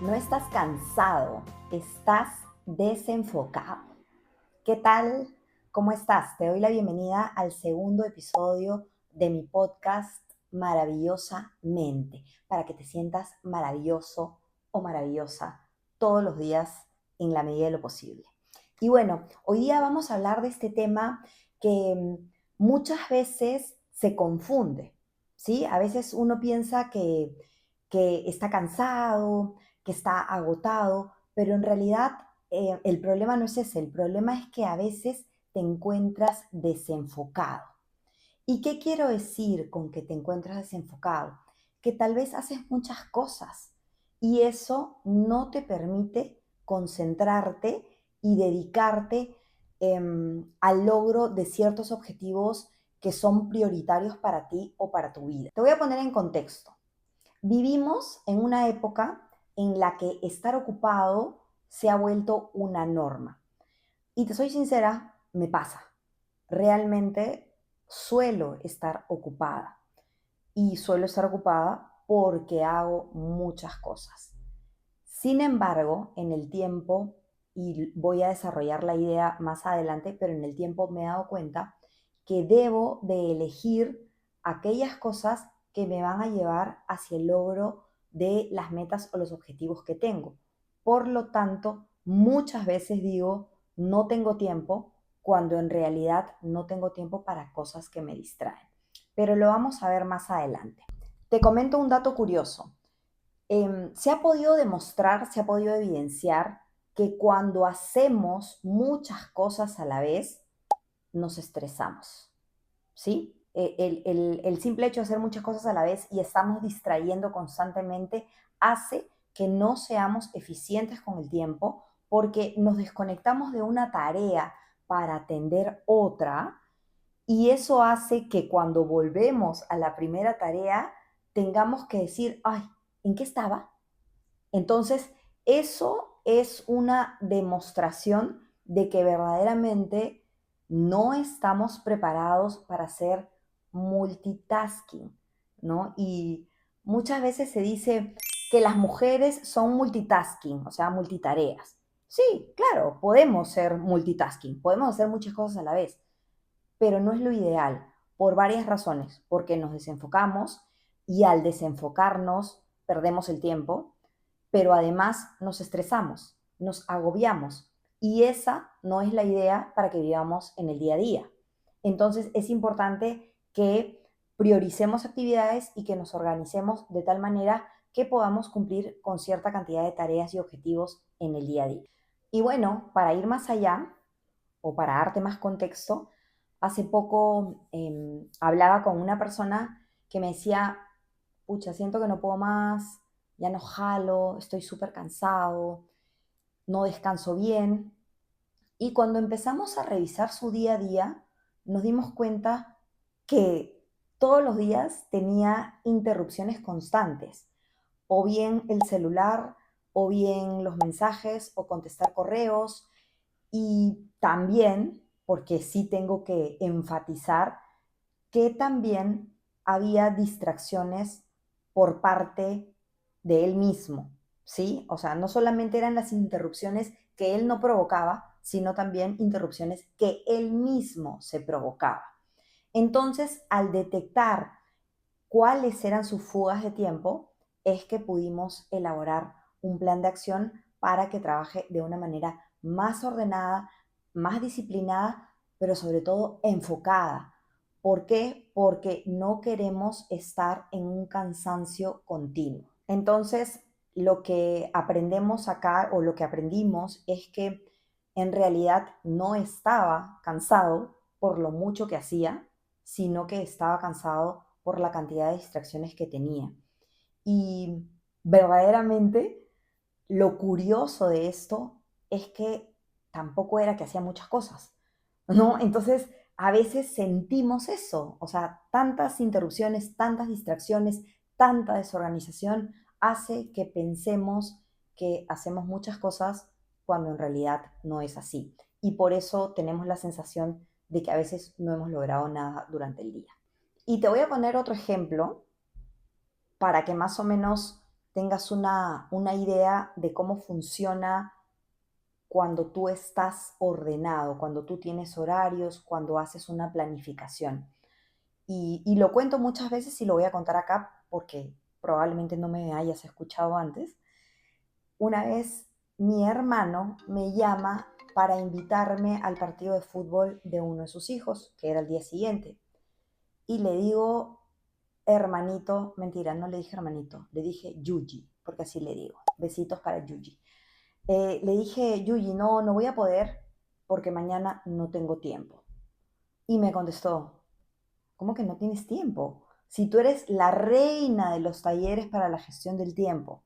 No estás cansado, estás desenfocado. ¿Qué tal? ¿Cómo estás? Te doy la bienvenida al segundo episodio de mi podcast Maravillosamente, para que te sientas maravilloso o maravillosa todos los días en la medida de lo posible. Y bueno, hoy día vamos a hablar de este tema que muchas veces se confunde, ¿sí? A veces uno piensa que está cansado, que está agotado, pero en realidad el problema no es ese, el problema es que a veces te encuentras desenfocado. ¿Y qué quiero decir con que te encuentras desenfocado? Que tal vez haces muchas cosas y eso no te permite concentrarte y dedicarte al logro de ciertos objetivos que son prioritarios para ti o para tu vida. Te voy a poner en contexto. Vivimos en una época en la que estar ocupado se ha vuelto una norma. Y te soy sincera, me pasa. Realmente suelo estar ocupada. Y suelo estar ocupada porque hago muchas cosas. Sin embargo, en el tiempo, y voy a desarrollar la idea más adelante, pero en el tiempo me he dado cuenta que debo de elegir aquellas cosas que me van a llevar hacia el logro de las metas o los objetivos que tengo. Por lo tanto, muchas veces digo, no tengo tiempo, cuando en realidad no tengo tiempo para cosas que me distraen. Pero lo vamos a ver más adelante. Te comento un dato curioso. Se ha podido demostrar, se ha podido evidenciar que cuando hacemos muchas cosas a la vez, nos estresamos, ¿sí? El simple hecho de hacer muchas cosas a la vez y estamos distrayendo constantemente hace que no seamos eficientes con el tiempo porque nos desconectamos de una tarea para atender otra y eso hace que cuando volvemos a la primera tarea tengamos que decir, ay, ¿en qué estaba? Entonces, eso es una demostración de que verdaderamente no estamos preparados para hacer multitasking, ¿no? Y muchas veces se dice que las mujeres son multitasking, o sea, multitareas. Sí, claro, podemos ser multitasking, podemos hacer muchas cosas a la vez, pero no es lo ideal por varias razones, porque nos desenfocamos y al desenfocarnos perdemos el tiempo, pero además nos estresamos, nos agobiamos y esa no es la idea para que vivamos en el día a día. Entonces es importante que prioricemos actividades y que nos organicemos de tal manera que podamos cumplir con cierta cantidad de tareas y objetivos en el día a día. Y bueno, para ir más allá o para darte más contexto, hace poco hablaba con una persona que me decía, pucha, siento que no puedo más, ya no jalo, estoy súper cansado, no descanso bien. Y cuando empezamos a revisar su día a día, nos dimos cuenta que todos los días tenía interrupciones constantes, o bien el celular, o bien los mensajes, o contestar correos, y también, porque sí tengo que enfatizar, que también había distracciones por parte de él mismo, ¿sí? O sea, no solamente eran las interrupciones que él no provocaba, sino también interrupciones que él mismo se provocaba. Entonces, al detectar cuáles eran sus fugas de tiempo, es que pudimos elaborar un plan de acción para que trabaje de una manera más ordenada, más disciplinada, pero sobre todo enfocada. ¿Por qué? Porque no queremos estar en un cansancio continuo. Entonces, lo que aprendemos acá o lo que aprendimos es que en realidad no estaba cansado por lo mucho que hacía, sino que estaba cansado por la cantidad de distracciones que tenía. Y verdaderamente lo curioso de esto es que tampoco era que hacía muchas cosas, ¿no? Entonces, a veces sentimos eso, o sea, tantas interrupciones, tantas distracciones, tanta desorganización hace que pensemos que hacemos muchas cosas cuando en realidad no es así. Y por eso tenemos la sensación de que a veces no hemos logrado nada durante el día. Y te voy a poner otro ejemplo para que más o menos tengas una idea de cómo funciona cuando tú estás ordenado, cuando tú tienes horarios, cuando haces una planificación. Y lo cuento muchas veces y lo voy a contar acá porque probablemente no me hayas escuchado antes. Una vez mi hermano me llama para invitarme al partido de fútbol de uno de sus hijos, que era el día siguiente. Y le digo, hermanito, mentira, no le dije hermanito, le dije Yuji, porque así le digo. Besitos para Yuji. Le dije, Yuji, no voy a poder porque mañana no tengo tiempo. Y me contestó, ¿cómo que no tienes tiempo? Si tú eres la reina de los talleres para la gestión del tiempo.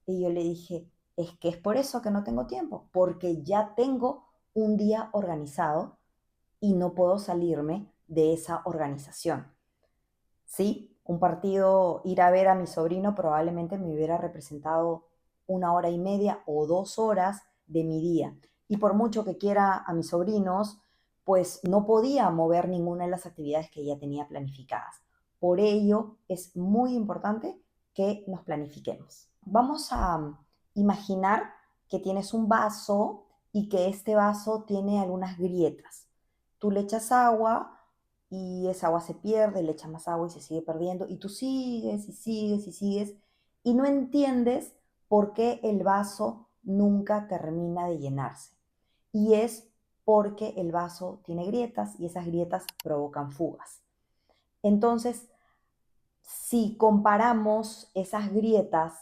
Y yo le dije, es que es por eso que no tengo tiempo, porque ya tengo un día organizado y no puedo salirme de esa organización. Sí, un partido, ir a ver a mi sobrino probablemente me hubiera representado 1 hora y media o 2 horas de mi día. Y por mucho que quiera a mis sobrinos, pues no podía mover ninguna de las actividades que ya tenía planificadas. Por ello es muy importante que nos planifiquemos. Vamos a imaginar que tienes un vaso y que este vaso tiene algunas grietas. Tú le echas agua y esa agua se pierde, le echas más agua y se sigue perdiendo, y tú sigues y sigues y sigues, y no entiendes por qué el vaso nunca termina de llenarse. Y es porque el vaso tiene grietas y esas grietas provocan fugas. Entonces, si comparamos esas grietas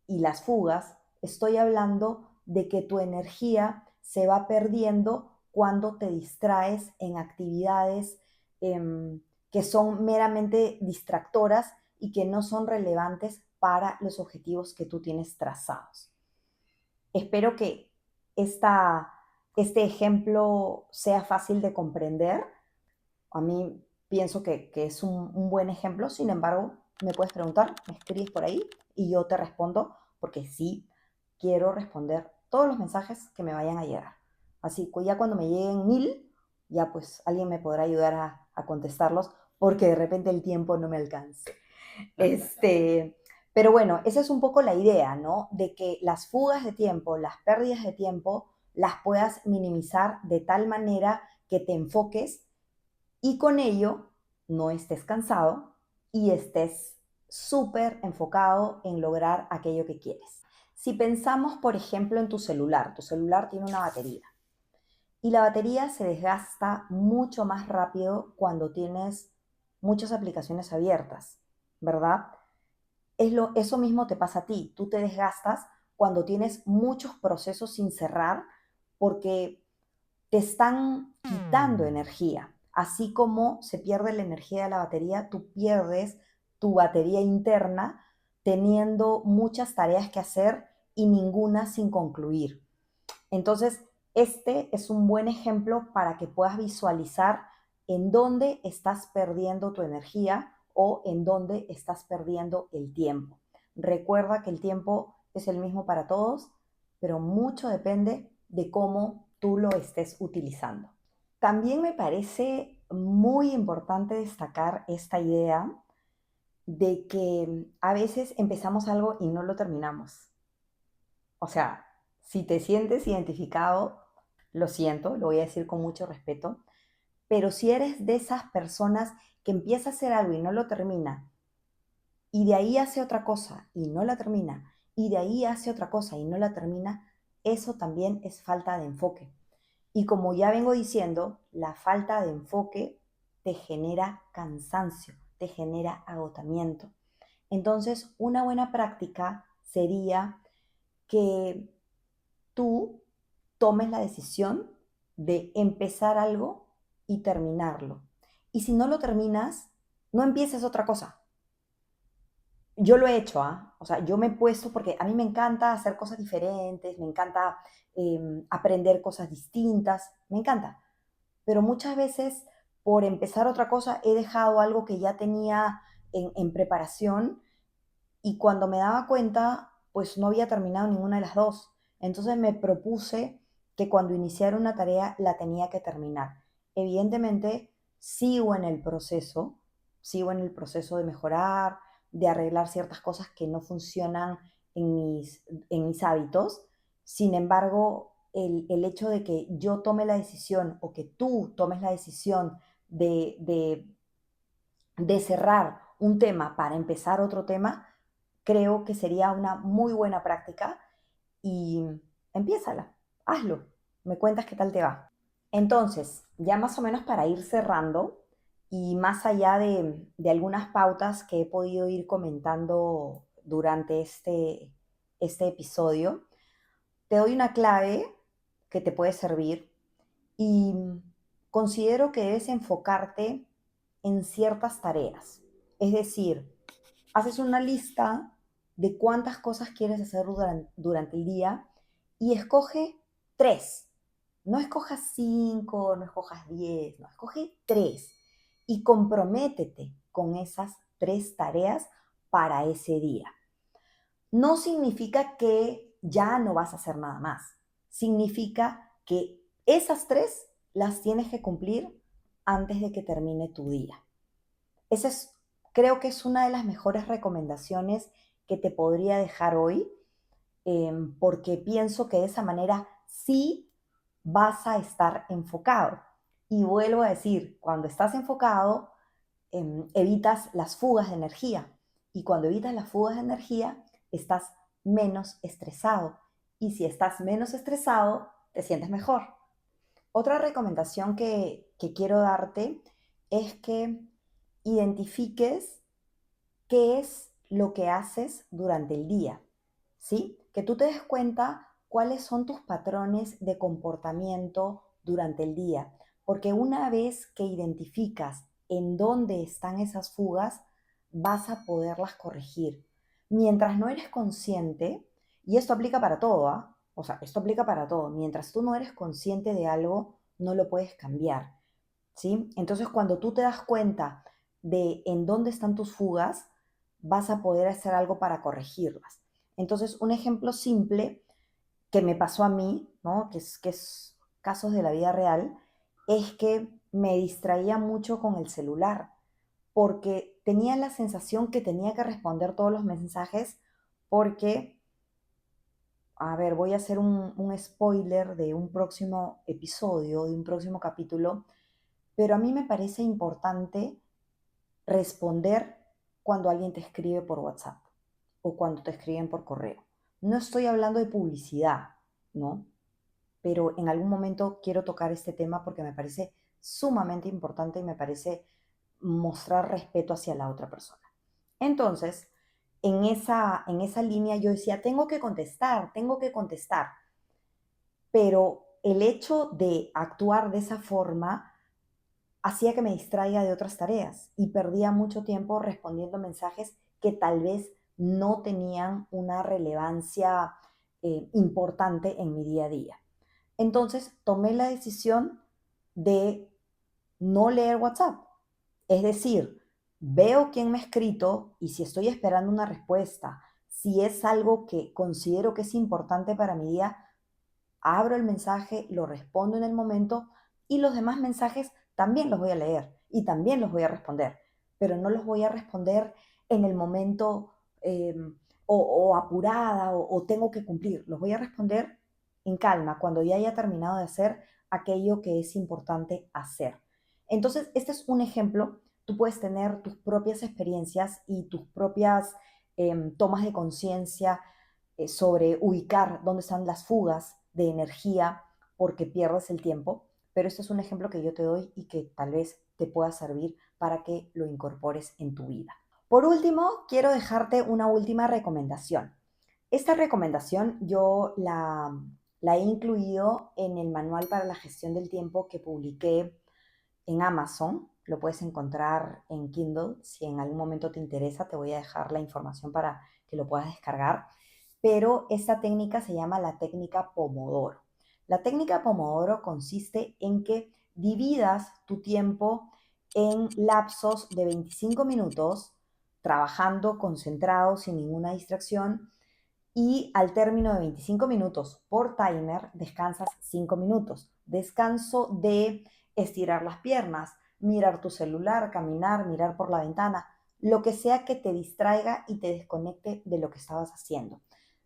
y las fugas, estoy hablando de que tu energía se va perdiendo cuando te distraes en actividades que son meramente distractoras y que no son relevantes para los objetivos que tú tienes trazados. Espero que este ejemplo sea fácil de comprender. A mí pienso que es un buen ejemplo. Sin embargo, me puedes preguntar, me escribes por ahí y yo te respondo, porque sí quiero responder todos los mensajes que me vayan a llegar. Así que ya cuando me lleguen 1000, ya pues alguien me podrá ayudar a contestarlos, porque de repente el tiempo no me alcance. Este, pero bueno, esa es un poco la idea, ¿no? De que las fugas de tiempo, las pérdidas de tiempo, las puedas minimizar de tal manera que te enfoques y con ello no estés cansado y estés súper enfocado en lograr aquello que quieres. Si pensamos, por ejemplo, en tu celular tiene una batería y la batería se desgasta mucho más rápido cuando tienes muchas aplicaciones abiertas, ¿verdad? Eso mismo te pasa a ti, tú te desgastas cuando tienes muchos procesos sin cerrar porque te están quitando energía. Así como se pierde la energía de la batería, tú pierdes tu batería interna teniendo muchas tareas que hacer y ninguna sin concluir. Entonces, este es un buen ejemplo para que puedas visualizar en dónde estás perdiendo tu energía o en dónde estás perdiendo el tiempo. Recuerda que el tiempo es el mismo para todos, pero mucho depende de cómo tú lo estés utilizando. También me parece muy importante destacar esta idea de que a veces empezamos algo y no lo terminamos. O sea, si te sientes identificado, lo siento, lo voy a decir con mucho respeto, pero si eres de esas personas que empieza a hacer algo y no lo termina, y de ahí hace otra cosa y no la termina, y de ahí hace otra cosa y no la termina, eso también es falta de enfoque. Y como ya vengo diciendo, la falta de enfoque te genera cansancio, te genera agotamiento. Entonces, una buena práctica sería que tú tomes la decisión de empezar algo y terminarlo. Y si no lo terminas, no empieces otra cosa. Yo lo he hecho, ¿ah? O sea, yo me he puesto, porque a mí me encanta hacer cosas diferentes, me encanta aprender cosas distintas, me encanta. Pero muchas veces por empezar otra cosa he dejado algo que ya tenía en preparación y cuando me daba cuenta, pues no había terminado ninguna de las dos. Entonces me propuse que cuando iniciara una tarea la tenía que terminar. Evidentemente, sigo en el proceso de mejorar, de arreglar ciertas cosas que no funcionan en mis hábitos. Sin embargo, el hecho de que yo tome la decisión o que tú tomes la decisión de, de, de cerrar un tema para empezar otro tema, creo que sería una muy buena práctica y empiézala, hazlo, me cuentas qué tal te va. Entonces, ya más o menos para ir cerrando y más allá de algunas pautas que he podido ir comentando durante este episodio, te doy una clave que te puede servir y considero que debes enfocarte en ciertas tareas. Es decir, haces una lista de cuántas cosas quieres hacer durante el día y escoge 3. No escojas 5, no escojas 10, no, escoge 3 y comprométete con esas 3 tareas para ese día. No significa que ya no vas a hacer nada más. Significa que esas 3 las tienes que cumplir antes de que termine tu día. Esa es, creo que es una de las mejores recomendaciones que te podría dejar hoy, porque pienso que de esa manera sí vas a estar enfocado. Y vuelvo a decir, cuando estás enfocado, evitas las fugas de energía. Y cuando evitas las fugas de energía, estás menos estresado. Y si estás menos estresado, te sientes mejor. Otra recomendación que quiero darte es que identifiques qué es lo que haces durante el día, ¿sí? Que tú te des cuenta cuáles son tus patrones de comportamiento durante el día, porque una vez que identificas en dónde están esas fugas, vas a poderlas corregir. Mientras no eres consciente, y esto aplica para todo, ¿ah? O sea, esto aplica para todo. Mientras tú no eres consciente de algo, no lo puedes cambiar, ¿sí? Entonces, cuando tú te das cuenta de en dónde están tus fugas, vas a poder hacer algo para corregirlas. Entonces, un ejemplo simple que me pasó a mí, ¿no? que es casos de la vida real, es que me distraía mucho con el celular, porque tenía la sensación que tenía que responder todos los mensajes, porque, a ver, voy a hacer un spoiler de un próximo episodio, de un próximo capítulo, pero a mí me parece importante responder cuando alguien te escribe por WhatsApp o cuando te escriben por correo. No estoy hablando de publicidad, ¿no? Pero en algún momento quiero tocar este tema porque me parece sumamente importante y me parece mostrar respeto hacia la otra persona. Entonces, en esa línea yo decía, tengo que contestar, pero el hecho de actuar de esa forma hacía que me distraiga de otras tareas y perdía mucho tiempo respondiendo mensajes que tal vez no tenían una relevancia importante en mi día a día. Entonces tomé la decisión de no leer WhatsApp. Es decir, veo quién me ha escrito y si estoy esperando una respuesta, si es algo que considero que es importante para mi día, abro el mensaje, lo respondo en el momento y los demás mensajes también los voy a leer y también los voy a responder, pero no los voy a responder en el momento o apurada o tengo que cumplir, los voy a responder en calma cuando ya haya terminado de hacer aquello que es importante hacer. Entonces, este es un ejemplo. Tú puedes tener tus propias experiencias y tus propias tomas de conciencia sobre ubicar dónde están las fugas de energía porque pierdes el tiempo, pero este es un ejemplo que yo te doy y que tal vez te pueda servir para que lo incorpores en tu vida. Por último, quiero dejarte una última recomendación. Esta recomendación yo la he incluido en el manual para la gestión del tiempo que publiqué en Amazon. Lo puedes encontrar en Kindle. Si en algún momento te interesa, te voy a dejar la información para que lo puedas descargar. Pero esta técnica se llama la técnica Pomodoro. La técnica Pomodoro consiste en que dividas tu tiempo en lapsos de 25 minutos, trabajando concentrado, sin ninguna distracción, y al término de 25 minutos por timer, descansas 5 minutos. Descanso de estirar las piernas, mirar tu celular, caminar, mirar por la ventana, lo que sea que te distraiga y te desconecte de lo que estabas haciendo.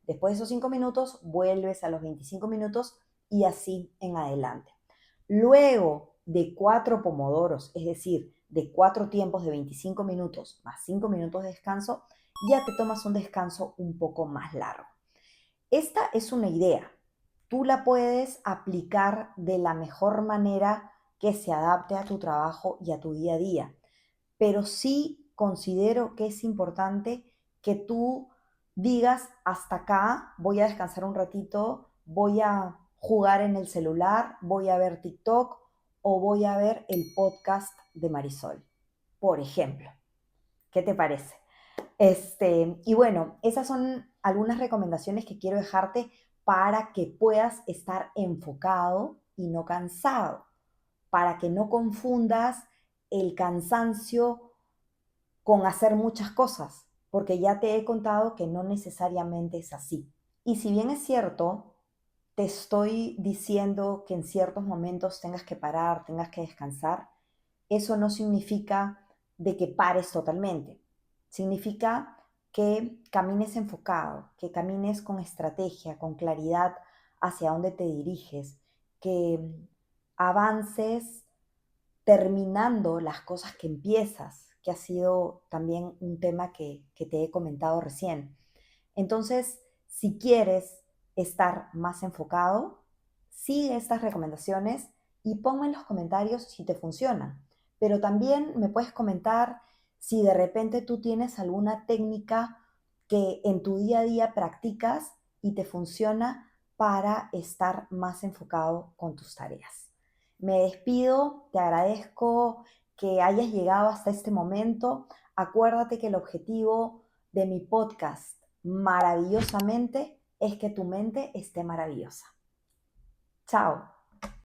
Después de esos 5 minutos, vuelves a los 25 minutos y así en adelante. Luego de 4 pomodoros, es decir, de 4 tiempos de 25 minutos más 5 minutos de descanso, ya te tomas un descanso un poco más largo. Esta es una idea. Tú la puedes aplicar de la mejor manera que se adapte a tu trabajo y a tu día a día. Pero sí considero que es importante que tú digas, hasta acá, voy a descansar un ratito, voy a jugar en el celular, voy a ver TikTok o voy a ver el podcast de Marisol, por ejemplo. ¿Qué te parece? Y bueno, esas son algunas recomendaciones que quiero dejarte para que puedas estar enfocado y no cansado, para que no confundas el cansancio con hacer muchas cosas, porque ya te he contado que no necesariamente es así. Y si bien es cierto, te estoy diciendo que en ciertos momentos tengas que parar, tengas que descansar, eso no significa de que pares totalmente. Significa que camines enfocado, que camines con estrategia, con claridad hacia dónde te diriges, que avances terminando las cosas que empiezas, que ha sido también un tema que te he comentado recién. Entonces, si quieres estar más enfocado, sigue estas recomendaciones y ponme en los comentarios si te funcionan. Pero también me puedes comentar si de repente tú tienes alguna técnica que en tu día a día practicas y te funciona para estar más enfocado con tus tareas. Me despido, te agradezco que hayas llegado hasta este momento. Acuérdate que el objetivo de mi podcast maravillosamente es que tu mente esté maravillosa. Chao.